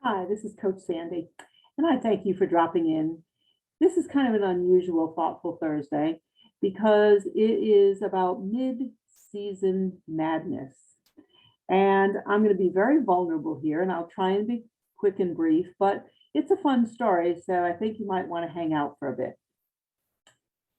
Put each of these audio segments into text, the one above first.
Hi, this is Coach Sandy, and I thank you for dropping in. This is kind of an unusual, thoughtful Thursday because it is about mid-season madness. And I'm going to be very vulnerable here, and I'll try and be quick and brief, but it's a fun story, so I think you might want to hang out for a bit.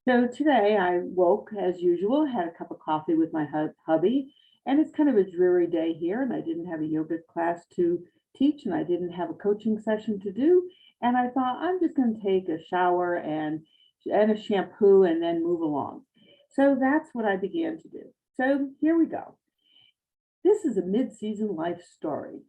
So today I woke as usual, had a cup of coffee with my hubby, and it's kind of a dreary day here, and I didn't have a yoga class to teach, and I didn't have a coaching session to do. And I thought I'm just going to take a shower and a shampoo and then move along. So that's what I began to do. So here we go. This is a mid-season life story.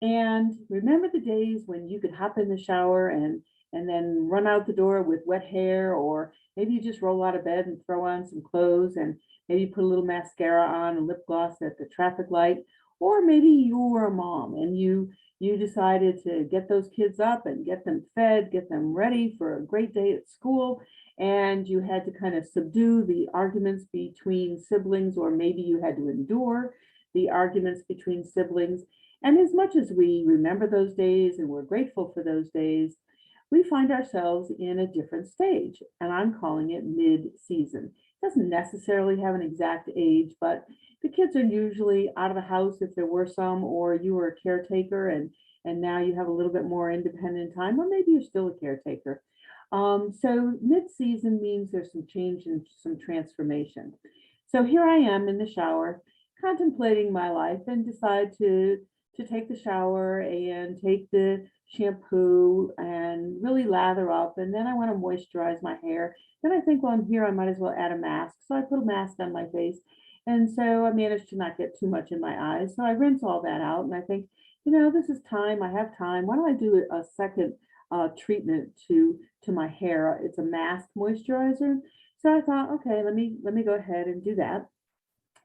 And remember the days when you could hop in the shower and then run out the door with wet hair, or maybe you just roll out of bed and throw on some clothes and maybe put a little mascara on and lip gloss at the traffic light, or maybe you were a mom and you decided to get those kids up and get them fed, get them ready for a great day at school, and you had to kind of subdue the arguments between siblings, or maybe you had to endure the arguments between siblings. And as much as we remember those days and we're grateful for those days, we find ourselves in a different stage, and I'm calling it mid-season. It doesn't necessarily have an exact age, but the kids are usually out of the house if there were some, or you were a caretaker and now you have a little bit more independent time, or maybe you're still a caretaker. So mid-season means there's some change and some transformation. So here I am in the shower, contemplating my life, and decide to take the shower and take the shampoo and really lather up. And then I want to moisturize my hair. Then I think, well, I'm here, I might as well add a mask. So I put a mask on my face. And so I managed to not get too much in my eyes. So I rinse all that out. And I think, this is time. I have time. Why don't I do a second treatment to my hair? It's a mask moisturizer. So I thought, okay, let me go ahead and do that.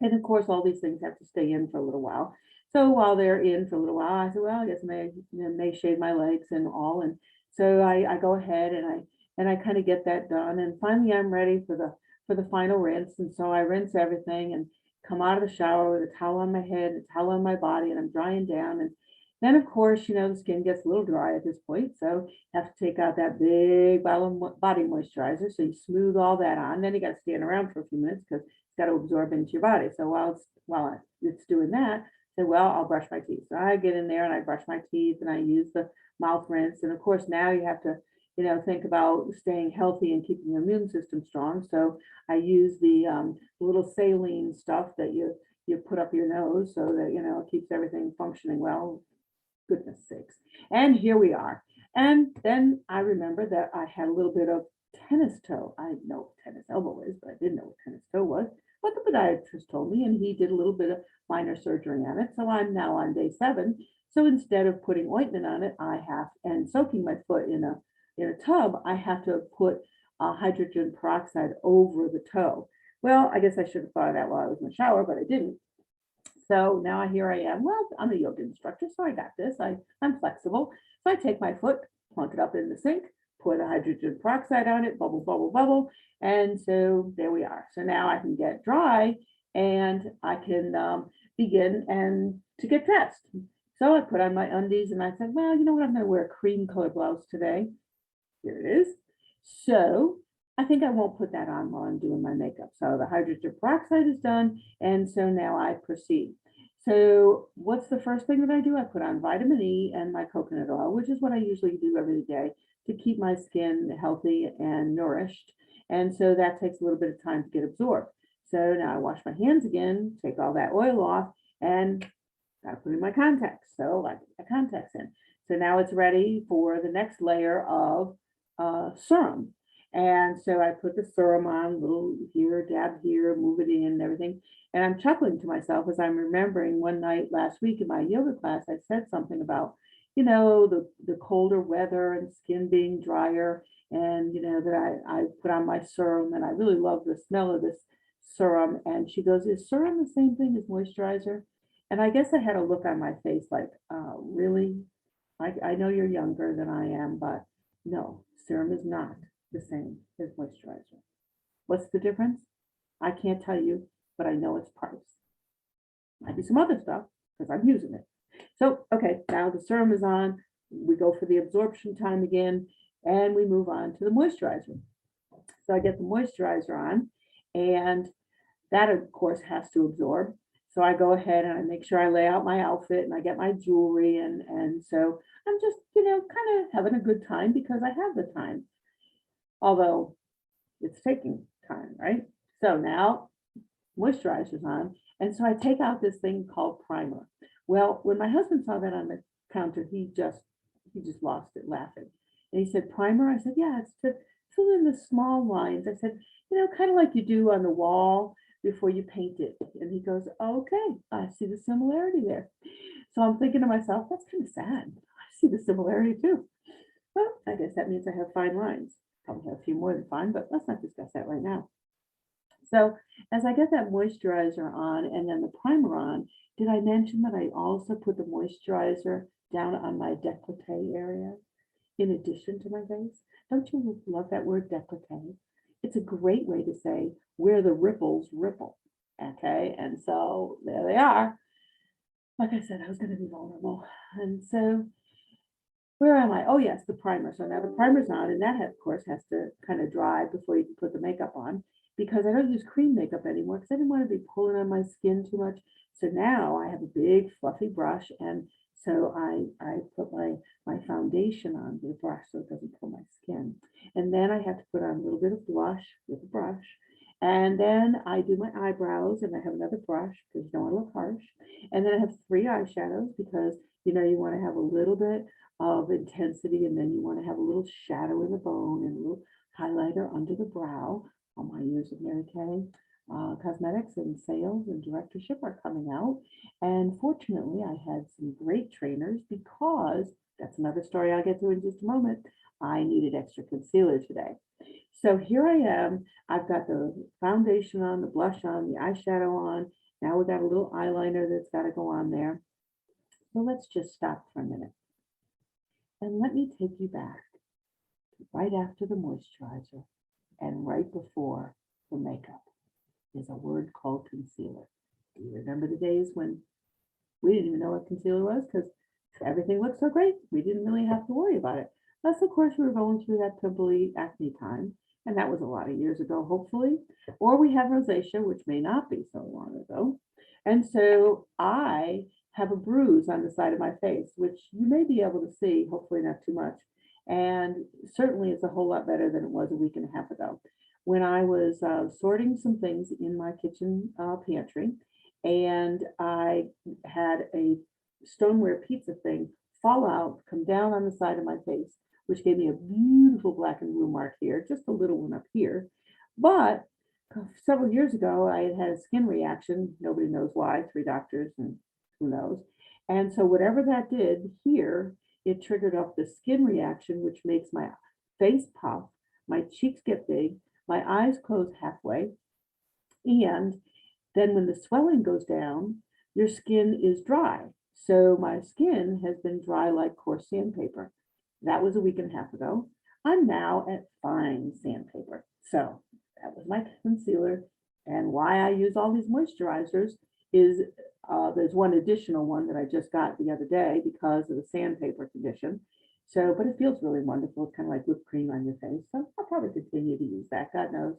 And of course, all these things have to stay in for a little while. So while they're in for a little while, I said, well, I guess I may shave my legs and all. And so I go ahead and I kind of get that done. And finally, I'm ready for the final rinse. And so I rinse everything and come out of the shower with a towel on my head, a towel on my body, and I'm drying down. And then, of course, the skin gets a little dry at this point. So you have to take out that big bottle of body moisturizer. So you smooth all that on. Then you got to stand around for a few minutes because it's got to absorb into your body. So while it's doing that, say, well, I'll brush my teeth. So I get in there and I brush my teeth and I use the mouth rinse. And of course, now you have to, think about staying healthy and keeping your immune system strong. So I use the little saline stuff that you put up your nose so that it keeps everything functioning well. Goodness sakes. And here we are. And then I remember that I had a little bit of tennis toe. I know what tennis elbow is, but I didn't know what tennis toe was. But the podiatrist told me, and he did a little bit of minor surgery on it. So I'm now on day 7. So instead of putting ointment on it, and soaking my foot in a tub, I have to put hydrogen peroxide over the toe. Well, I guess I should have thought of that while I was in the shower, but I didn't. So now here I am. Well, I'm a yoga instructor, so I got this. I'm flexible. So I take my foot, plunk it up in the sink, put a hydrogen peroxide on it, bubble, bubble, bubble. And so there we are. So now I can get dry and I can begin and to get dressed. So I put on my undies and I said, well, you know what? I'm going to wear a cream colored blouse today. Here it is. So I think I won't put that on while I'm doing my makeup. So the hydrogen peroxide is done. And so now I proceed. So what's the first thing that I do? I put on vitamin E and my coconut oil, which is what I usually do every day to keep my skin healthy and nourished. And so that takes a little bit of time to get absorbed. So now I wash my hands again, take all that oil off, and I put in my contacts. So I put my contacts in. So now it's ready for the next layer of serum. And so I put the serum on, little here, dab here, move it in and everything. And I'm chuckling to myself as I'm remembering one night last week in my yoga class, I said something about, the colder weather and skin being drier. And, that I put on my serum and I really love the smell of this serum. And she goes, is serum the same thing as moisturizer? And I guess I had a look on my face like, really? I know you're younger than I am, but no, serum is not the same as moisturizer. What's the difference? I can't tell you, but I know it's price. Might be some other stuff because I'm using it. So, okay, now the serum is on, we go for the absorption time again, and we move on to the moisturizer. So I get the moisturizer on, and that of course has to absorb. So I go ahead and I make sure I lay out my outfit and I get my jewelry, and so I'm just, kind of having a good time because I have the time. Although it's taking time, right? So now moisturizer's on. And so I take out this thing called primer. Well, when my husband saw that on the counter, he just lost it laughing. And he said, primer? I said, yeah, it's to fill in the small lines. I said, kind of like you do on the wall before you paint it. And he goes, okay, I see the similarity there. So I'm thinking to myself, that's kind of sad. I see the similarity too. Well, I guess that means I have fine lines. Probably have a few more than fine, but let's not discuss that right now. So as I get that moisturizer on and then the primer on, did I mention that I also put the moisturizer down on my décolleté area in addition to my face? Don't you love that word décolleté? It's a great way to say where the ripples ripple. Okay, and so there they are. Like I said, I was going to be vulnerable. And so where am I? Oh, yes, the primer. So now the primer's on, and that, of course, has to kind of dry before you can put the makeup on, because I don't use cream makeup anymore because I didn't want to be pulling on my skin too much. So now I have a big fluffy brush, and so I put my foundation on with a brush so it doesn't pull my skin. And then I have to put on a little bit of blush with a brush. And then I do my eyebrows, and I have another brush because you don't want to look harsh. And then I have 3 eyeshadows because you want to have a little bit of intensity, and then you want to have a little shadow in the bone and a little highlighter under the brow. All my years of Mary Kay cosmetics and sales and directorship are coming out. And fortunately, I had some great trainers because that's another story I'll get to in just a moment. I needed extra concealer today. So here I am. I've got the foundation on, the blush on, the eyeshadow on. Now we've got a little eyeliner that's got to go on there. So let's just stop for a minute. And let me take you back to right after the moisturizer and right before the makeup is a word called concealer. Do you remember the days when we didn't even know what concealer was because everything looked so great? We didn't really have to worry about it. Unless, of course, we were going through that pimply acne time. And that was a lot of years ago, hopefully. Or we have rosacea, which may not be so long ago. And so I have a bruise on the side of my face, which you may be able to see, hopefully not too much. And certainly it's a whole lot better than it was a week and a half ago. When I was sorting some things in my kitchen pantry, and I had a stoneware pizza thing fall out, come down on the side of my face, which gave me a beautiful black and blue mark here, just a little one up here. But several years ago, I had had a skin reaction. Nobody knows why, 3 doctors and who knows. And so whatever that did here, it triggered off the skin reaction, which makes my face puff, my cheeks get big, my eyes close halfway. And then when the swelling goes down, your skin is dry. So my skin has been dry like coarse sandpaper. That was a week and a half ago. I'm now at fine sandpaper. So that was my concealer. And why I use all these moisturizers is there's one additional one that I just got the other day because of the sandpaper condition. So, but it feels really wonderful. It's kind of like whipped cream on your face. So I'll probably continue to use that. God knows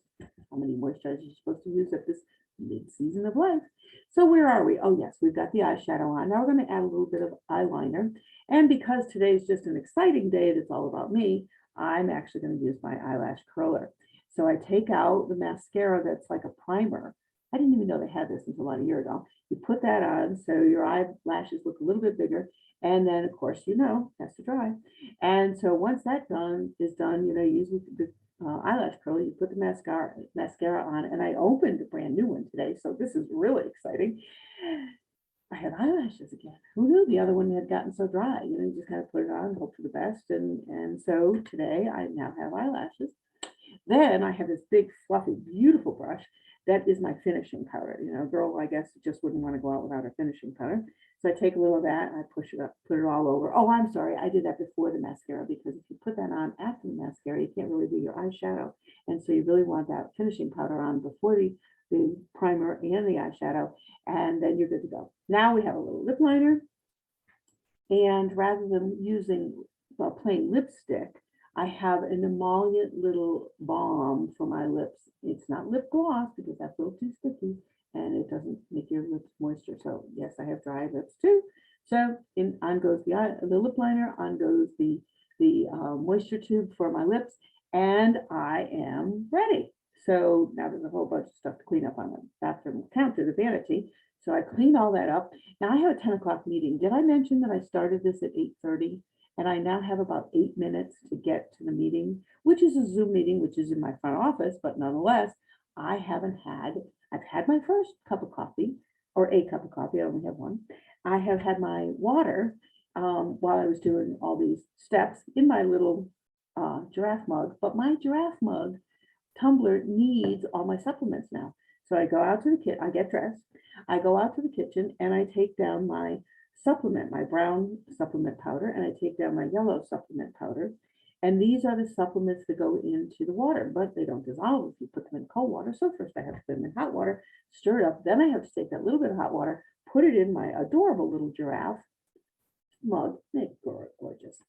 how many moisturizers you're supposed to use at this mid-season of life. So where are we? Oh yes, we've got the eyeshadow on. Now we're going to add a little bit of eyeliner. And because today's just an exciting day that's all about me, I'm actually going to use my eyelash curler. So I take out the mascara that's like a primer. I didn't even know they had this until about a year ago. You put that on so your eyelashes look a little bit bigger. And then, of course, it has to dry. And so once that is done, use the eyelash curler, you put the mascara on, and I opened a brand new one today. So this is really exciting. I have eyelashes again. Who knew the other one had gotten so dry? You just kind of put it on, hope for the best. And so today I now have eyelashes. Then I have this big, fluffy, beautiful brush. That is my finishing powder. A girl, I guess, just wouldn't want to go out without her finishing powder. So I take a little of that and I push it up, put it all over. Oh, I'm sorry. I did that before the mascara because if you put that on after the mascara, you can't really do your eyeshadow. And so you really want that finishing powder on before the primer and the eyeshadow, and then you're good to go. Now we have a little lip liner. And rather than using plain lipstick, I have an emollient little balm for my lips. It's not lip gloss because that's a little too sticky and it doesn't make your lips moisture. So yes, I have dry lips too. So on goes the lip liner, on goes the moisture tube for my lips, and I am ready. So now there's a whole bunch of stuff to clean up on the bathroom counter, the vanity. So I clean all that up. Now I have a 10 o'clock meeting. Did I mention that I started this at 8:30? And I now have about 8 minutes to get to the meeting, which is a Zoom meeting, which is in my front office, but nonetheless, I've had my first cup of coffee, or a cup of coffee, I only have one. I have had my water while I was doing all these steps in my little giraffe mug, but my giraffe mug tumbler needs all my supplements now. So I go out to the kitchen, I get dressed, I go out to the kitchen and I take down my supplement, my brown supplement powder, and I take down my yellow supplement powder. And these are the supplements that go into the water, but they don't dissolve if you put them in cold water. So first I have to put them in hot water, stir it up. Then I have to take that little bit of hot water, put it in my adorable little giraffe mug. They're gorgeous.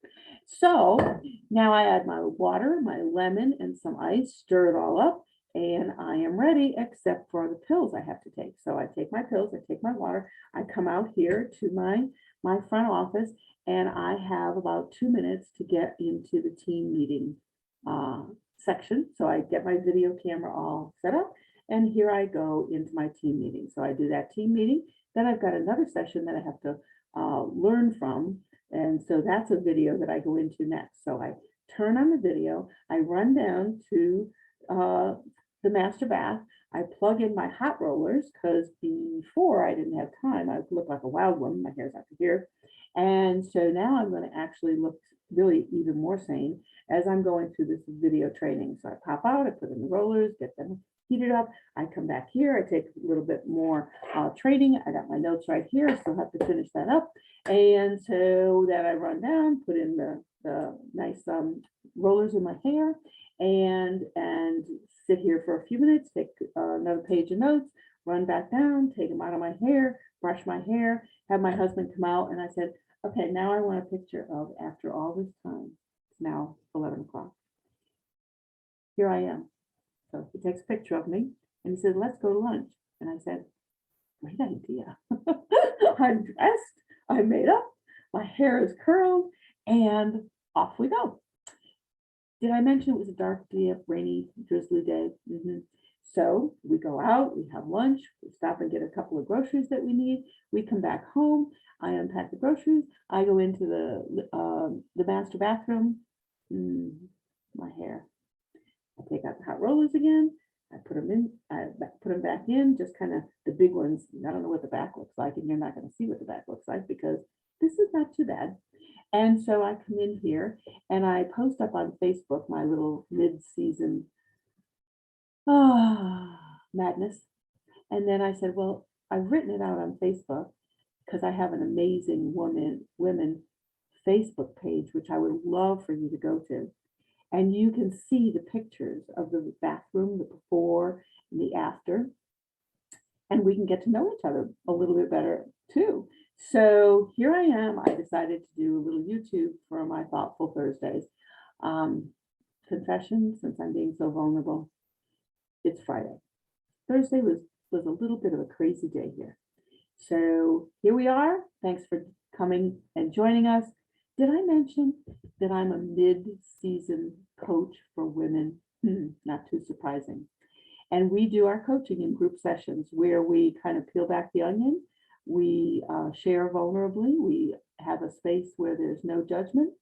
So now I add my water, my lemon, and some ice, stir it all up, and I am ready, except for the pills I have to take. So I take my pills, I take my water, I come out here to my front office, and I have about 2 minutes to get into the team meeting section. So I get my video camera all set up, and here I go into my team meeting. So I do that team meeting. Then I've got another session that I have to learn from. And so that's a video that I go into next. So I turn on the video, I run down to the master bath, I plug in my hot rollers because before I didn't have time. I look like a wild woman, my hair's out to here. And so now I'm going to actually look really even more sane as I'm going through this video training. So I pop out, I put in the rollers, get them heated up. I come back here, I take a little bit more training. I got my notes right here. I still have to finish that up. And so that I run down, put in the nice rollers in my hair and sit here for a few minutes, take another page of notes, run back down, take them out of my hair, brush my hair, have my husband come out. And I said, okay, now I want a picture of after all this time. It's now 11 o'clock. Here I am. So he takes a picture of me and he said, let's go to lunch. And I said, great idea. I'm dressed, I'm made up, my hair is curled, and off we go. Did I mention it was a dark day, rainy, drizzly day? So we go out, we have lunch, we stop and get a couple of groceries that we need. We come back home, I unpack the groceries, I go into the master bathroom. My hair. I take out the hot rollers again. I put them in, I put them back in, just kind of the big ones. I don't know what the back looks like, and you're not going to see what the back looks like because this is not too bad. And so I come in here and I post up on Facebook my little mid-season madness. And then I said, well, I've written it out on Facebook because I have an amazing women Facebook page, which I would love for you to go to. And you can see the pictures of the bathroom, the before and the after. And we can get to know each other a little bit better too. So here I am. I decided to do a little YouTube for my Thoughtful Thursdays. Confession, since I'm being so vulnerable, it's Friday. Thursday was a little bit of a crazy day here. So here we are. Thanks for coming and joining us. Did I mention that I'm a mid-season coach for women? Not too surprising. And we do our coaching in group sessions where we kind of peel back the onion. We share vulnerably. We have a space where there's no judgment.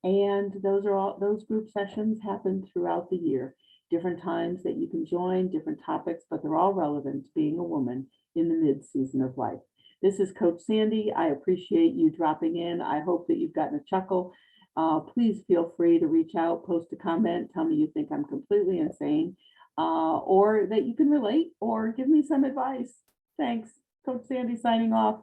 And those group sessions happen throughout the year. Different times that you can join, different topics, but they're all relevant to being a woman in the mid-season of life. This is Coach Sandy. I appreciate you dropping in. I hope that you've gotten a chuckle. Please feel free to reach out, post a comment, tell me you think I'm completely insane, or that you can relate, or give me some advice. Thanks. Coach Sandy signing off.